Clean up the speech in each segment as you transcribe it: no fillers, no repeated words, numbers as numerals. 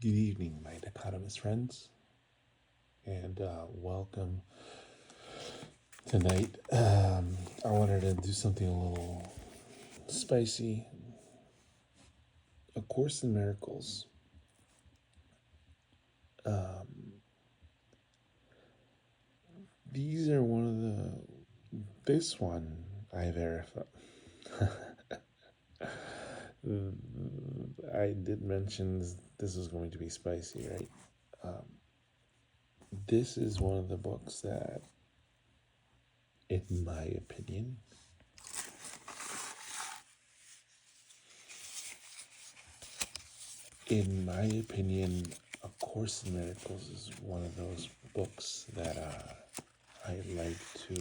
Good evening, my dichotomous friends, and welcome tonight. I wanted to do something a little spicy. A Course in Miracles. These are one of this one I verified. I did mention this was going to be spicy, right? This is one of the books that, in my opinion, A Course in Miracles is one of those books that I like to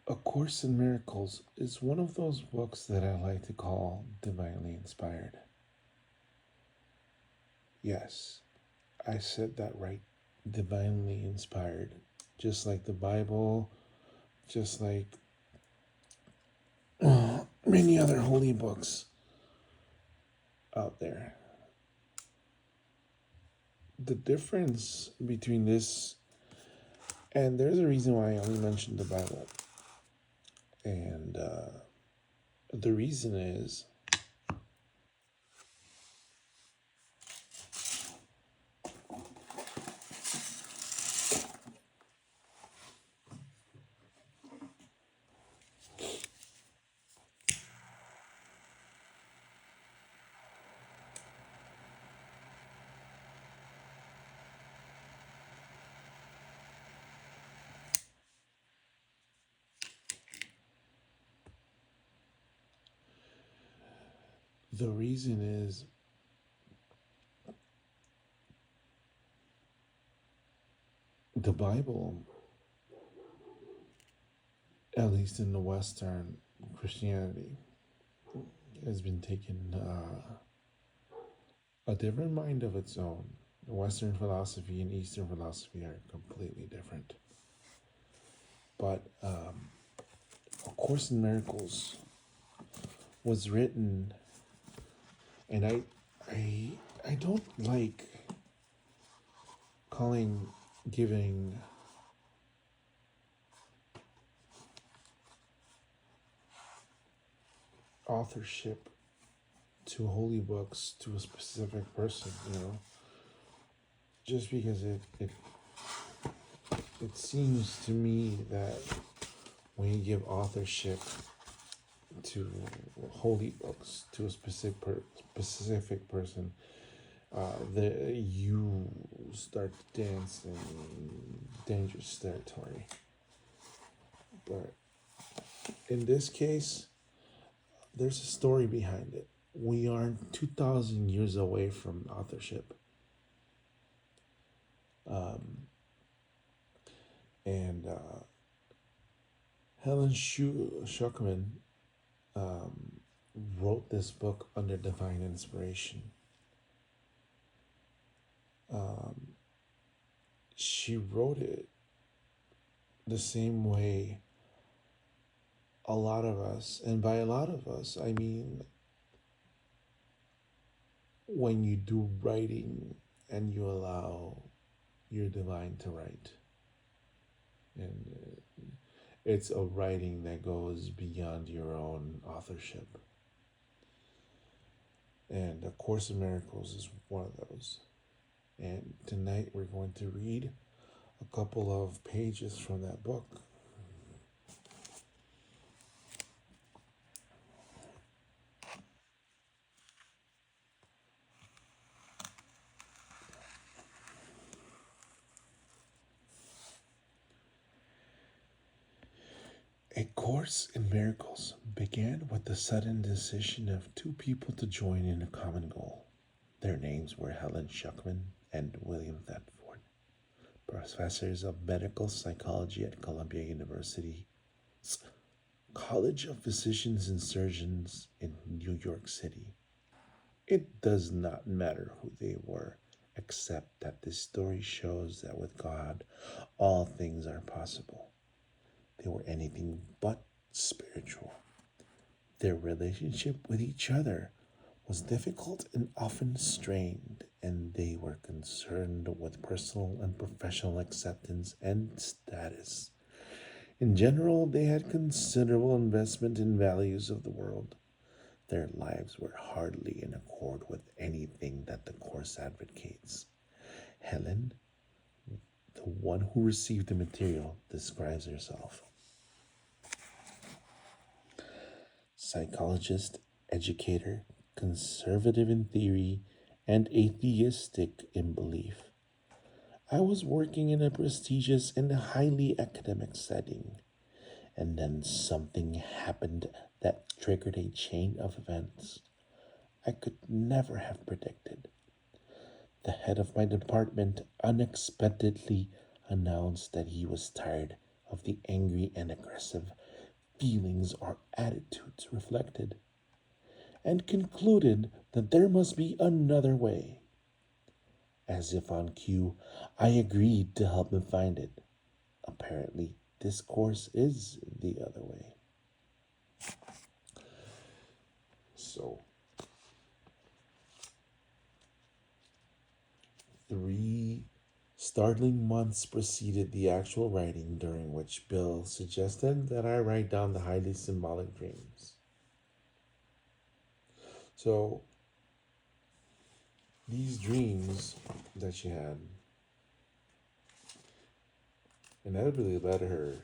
A Course in Miracles is one of those books that I like to call divinely inspired. Yes, I said that right. Divinely inspired. Just like the Bible, just like many other holy books out there. The difference between this, and there's a reason why I only mentioned the Bible, and the reason is the reason is the Bible, at least in the Western Christianity, has been taken a different mind of its own. Western philosophy and Eastern philosophy are completely different. But A Course in Miracles was written, and I don't like giving authorship to holy books to a specific person, just because it seems to me that when you give authorship to holy books to a specific person, you start to dance in dangerous territory. But in this case, there's a story behind it. We are 2,000 years away from authorship. And Helen Schucman wrote this book under divine inspiration. She wrote it the same way a lot of us, and by a lot of us, I mean when you do writing and you allow your divine to write. And it's a writing that goes beyond your own authorship. And A Course in Miracles is one of those. And tonight we're going to read a couple of pages from that book. A Course in Miracles began with the sudden decision of two people to join in a common goal. Their names were Helen Schuckman and William Thetford, professors of medical psychology at Columbia University College of Physicians and Surgeons in New York City. It does not matter who they were, except that this story shows that with God, all things are possible. They were anything but spiritual. Their relationship with each other was difficult and often strained, and they were concerned with personal and professional acceptance and status. In general, they had considerable investment in values of the world. Their lives were hardly in accord with anything that the Course advocates. Helen, the one who received the material, describes herself: psychologist, educator, conservative in theory, and atheistic in belief. I was working in a prestigious and highly academic setting, and then something happened that triggered a chain of events I could never have predicted. The head of my department unexpectedly announced that he was tired of the angry and aggressive feelings or attitudes reflected, and concluded that there must be another way. As if on cue, I agreed to help him find it. Apparently, this course is the other way. So, 3 startling months preceded the actual writing, during which Bill suggested that I write down the highly symbolic dreams. So, these dreams that she had inevitably led her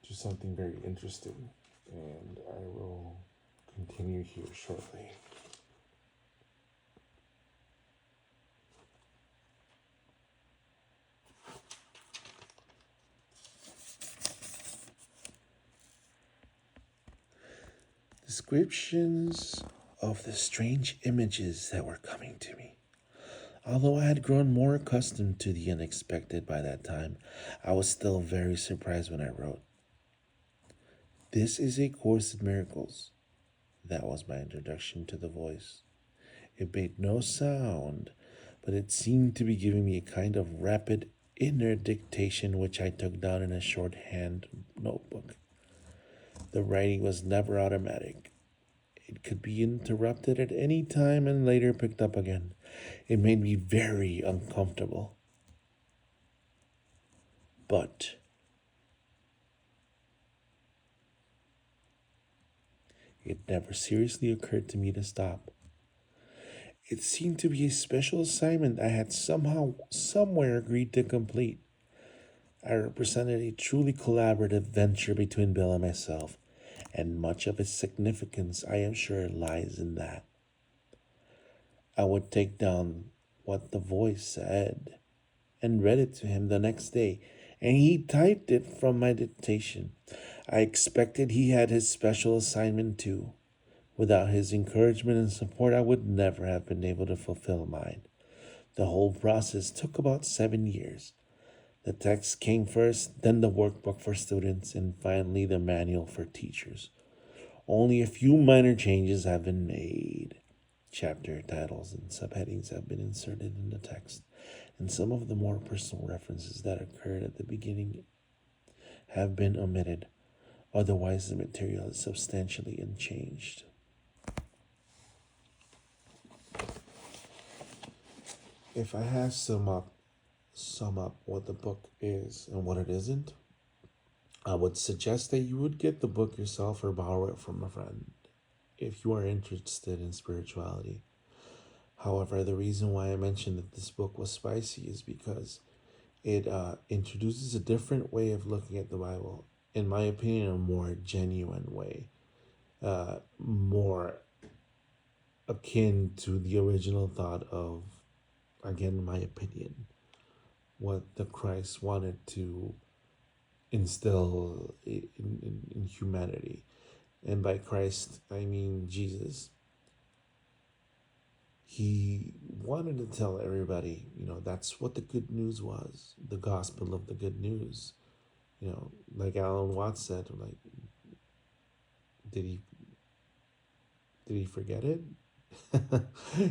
to something very interesting, and I will continue here shortly. Descriptions of the strange images that were coming to me. Although I had grown more accustomed to the unexpected by that time, I was still very surprised when I wrote, "This is a Course in Miracles." That was my introduction to the voice. It made no sound, but it seemed to be giving me a kind of rapid inner dictation which I took down in a shorthand notebook. The writing was never automatic. It could be interrupted at any time and later picked up again. It made me very uncomfortable. But it never seriously occurred to me to stop. It seemed to be a special assignment I had somehow, somewhere agreed to complete. I represented a truly collaborative venture between Bill and myself, and much of its significance, I am sure, lies in that. I would take down what the voice said and read it to him the next day, and he typed it from my dictation. I expected he had his special assignment too. Without his encouragement and support, I would never have been able to fulfill mine. The whole process took about 7 years. The text came first, then the workbook for students, and finally the manual for teachers. Only a few minor changes have been made. Chapter titles and subheadings have been inserted in the text, and some of the more personal references that occurred at the beginning have been omitted. Otherwise, the material is substantially unchanged. If I have sum up what the book is and what it isn't, I would suggest that you would get the book yourself or borrow it from a friend if you are interested in spirituality. However, the reason why I mentioned that this book was spicy is because it introduces a different way of looking at the Bible. In my opinion, a more genuine way, more akin to the original thought of, again, my opinion, what the Christ wanted to instill in humanity. And by Christ, I mean Jesus. he wanted to tell everybody, that's what the good news was, the gospel of the good news. Like Alan Watts said, like, did he forget it?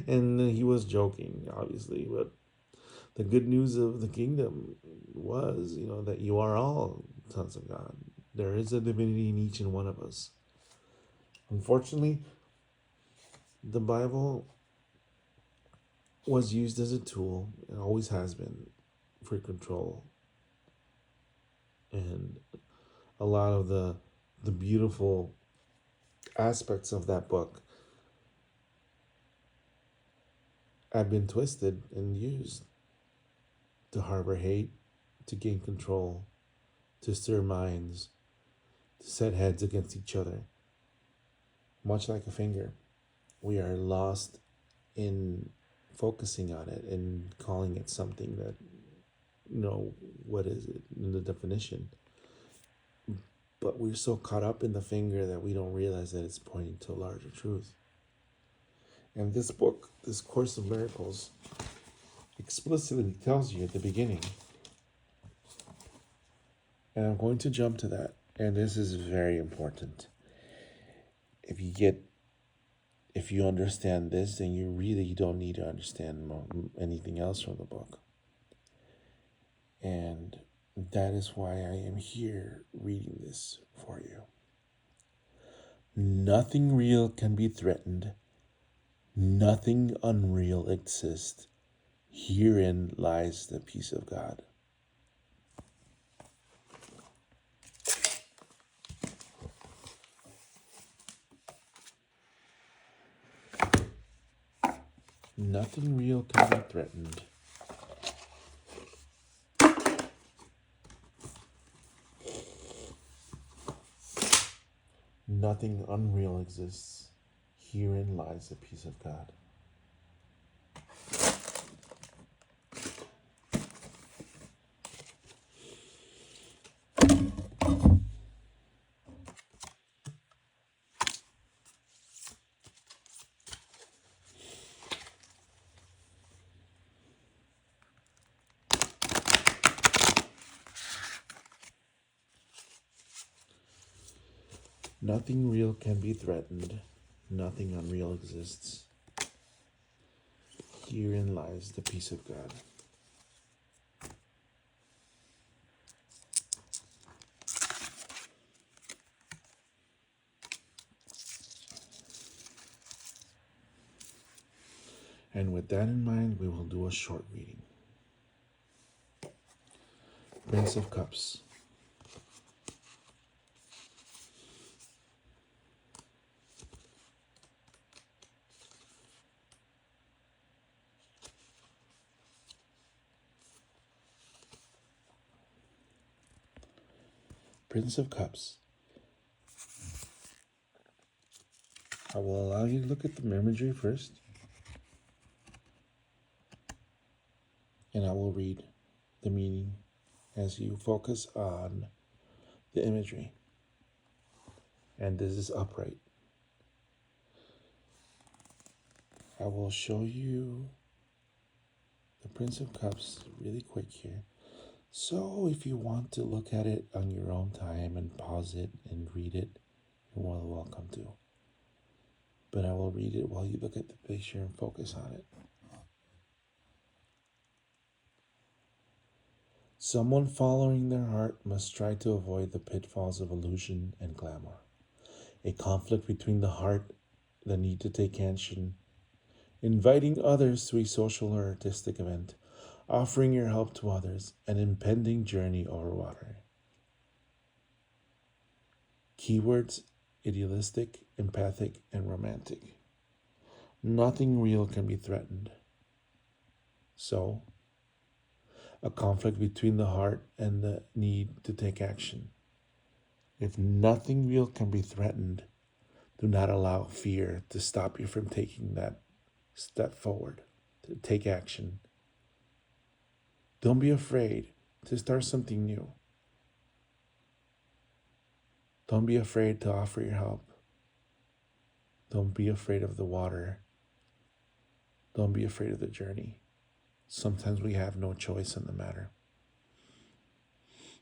And he was joking, obviously, but the good news of the kingdom was, that you are all sons of God. There is a divinity in each and one of us. Unfortunately, the Bible was used as a tool, and always has been, for control. And a lot of the beautiful aspects of that book have been twisted and used to harbor hate, to gain control, to stir minds, to set heads against each other. Much like a finger, we are lost in focusing on it and calling it something that, what is it in the definition? But we're so caught up in the finger that we don't realize that it's pointing to a larger truth. And this book, this Course of Miracles, explicitly tells you at the beginning, and I'm going to jump to that, and this is very important. If you understand this, then you really don't need to understand anything else from the book. And that is why I am here reading this for you. Nothing real can be threatened. Nothing unreal exists. Herein lies the peace of God. Nothing real can be threatened. Nothing unreal exists. Herein lies the peace of God. Nothing real can be threatened. Nothing unreal exists. Herein lies the peace of God. And with that in mind, we will do a short reading. Prince of Cups. Prince of Cups. I will allow you to look at the imagery first, and I will read the meaning as you focus on the imagery. And this is upright. I will show you the Prince of Cups really quick here. So if you want to look at it on your own time and pause it and read it, you're more than welcome to. But I will read it while you look at the picture and focus on it. Someone following their heart must try to avoid the pitfalls of illusion and glamour. A conflict between the heart, the need to take action, inviting others to a social or artistic event, offering your help to others, an impending journey over water. Keywords: idealistic, empathic, and romantic. Nothing real can be threatened. So, a conflict between the heart and the need to take action. If nothing real can be threatened, do not allow fear to stop you from taking that step forward, to take action. Don't be afraid to start something new. Don't be afraid to offer your help. Don't be afraid of the water. Don't be afraid of the journey. Sometimes we have no choice in the matter.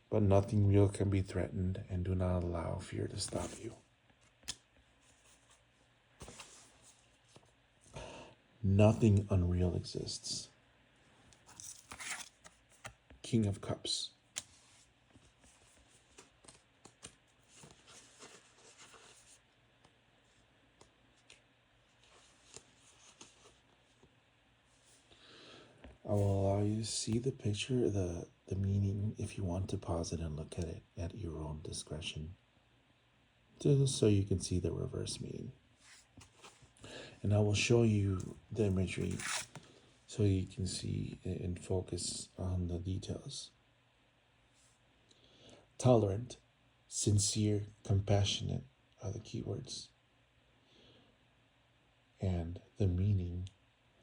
But nothing real can be threatened, and do not allow fear to stop you. Nothing unreal exists. King of Cups. I will allow you to see the picture, the meaning, if you want to pause it and look at it at your own discretion, just so you can see the reverse meaning. And I will show you the imagery so you can see and focus on the details. Tolerant, sincere, compassionate are the keywords. And the meaning,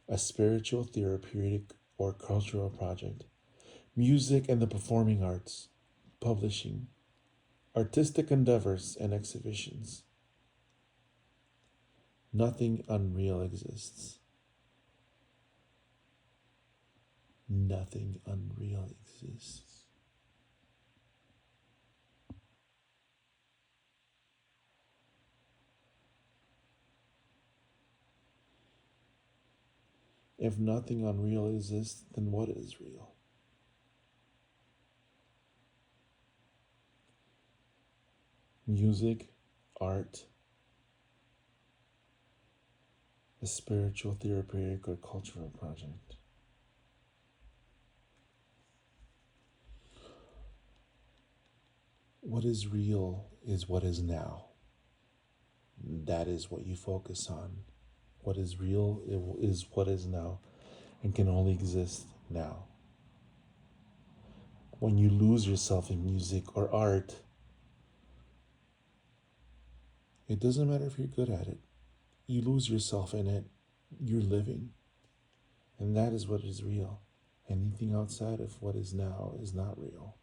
a spiritual, therapeutic, or cultural project, music and the performing arts, publishing, artistic endeavors and exhibitions. Nothing unreal exists. Nothing unreal exists. If nothing unreal exists, then what is real? Music, art, a spiritual, therapeutic, or cultural project. What is real is what is now. That is what you focus on. What is real is what is now and can only exist now. When you lose yourself in music or art, it doesn't matter if you're good at it. You lose yourself in it, you're living. And that is what is real. Anything outside of what is now is not real.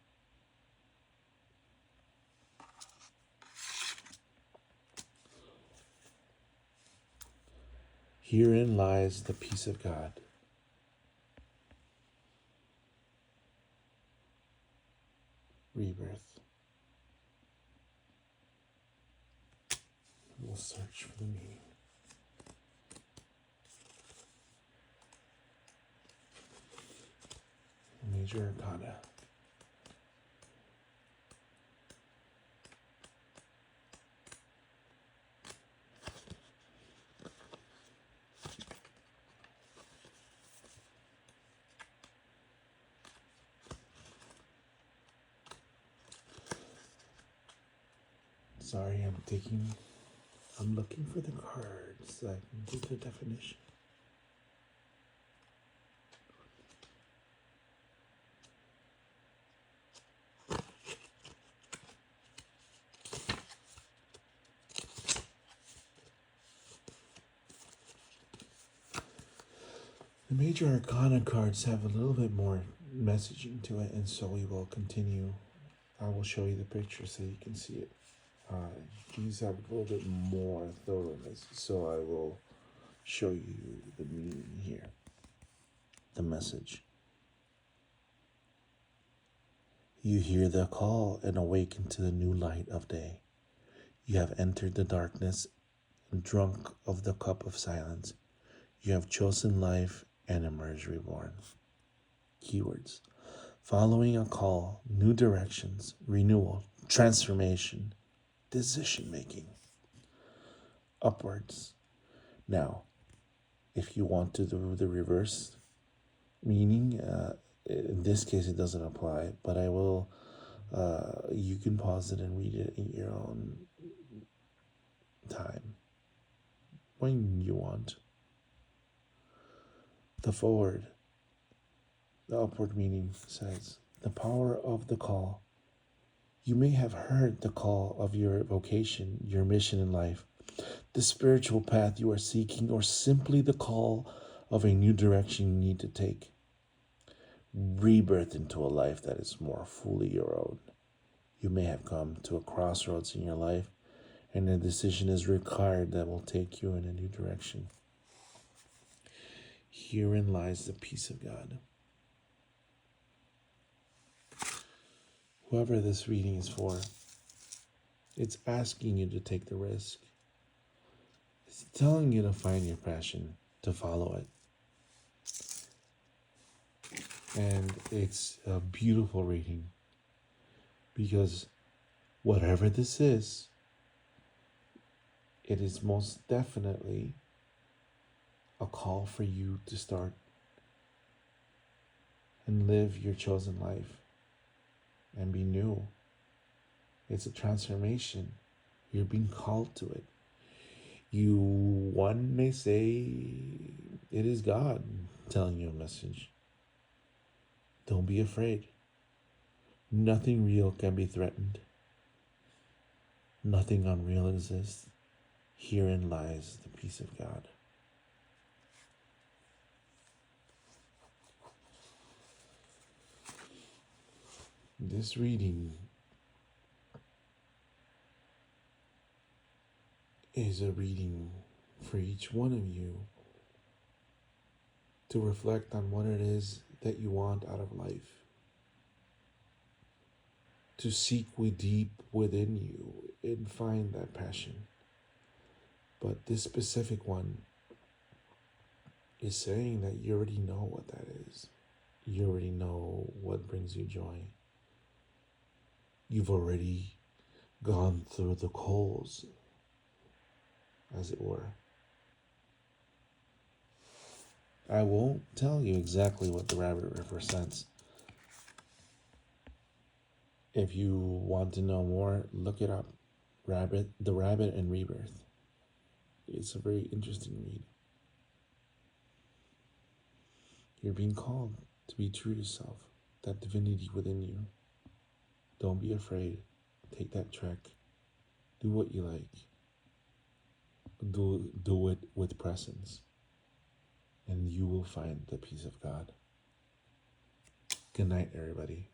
Herein lies the peace of God. Rebirth. We'll search for the meaning. Major Arcana. Sorry, I'm looking for the cards so I can get the definition. The Major Arcana cards have a little bit more messaging to it, and so we will continue. I will show you the picture so you can see it. These have a little bit more thoroughness, so I will show you the meaning here. The message. You hear the call and awaken to the new light of day. You have entered the darkness and drunk of the cup of silence. You have chosen life and emerged reborn. Keywords. Following a call, new directions, renewal, transformation, decision making. Upwards. Now, if you want to do the reverse meaning, in this case it doesn't apply, but I will, you can pause it and read it in your own time, when you want. The forward, the upward meaning says, the power of the call. You may have heard the call of your vocation, your mission in life, the spiritual path you are seeking, or simply the call of a new direction you need to take. Rebirth into a life that is more fully your own. You may have come to a crossroads in your life, and a decision is required that will take you in a new direction. Herein lies the peace of God. Whoever this reading is for, it's asking you to take the risk. It's telling you to find your passion, to follow it. And it's a beautiful reading because whatever this is, it is most definitely a call for you to start and live your chosen life and be new. It's a transformation. You're being called to it. One may say it is God telling you a message. Don't be afraid. Nothing real can be threatened. Nothing unreal exists. Herein lies the peace of God. This reading is a reading for each one of you to reflect on what it is that you want out of life, to seek deep within you and find that passion. But this specific one is saying that you already know what that is. You already know what brings you joy. You've already gone through the coals, as it were. I won't tell you exactly what the rabbit represents. If you want to know more, look it up. The Rabbit and Rebirth. It's a very interesting read. You're being called to be true to self, that divinity within you. Don't be afraid. Take that trek. Do what you like. Do it with presence. And you will find the peace of God. Good night, everybody.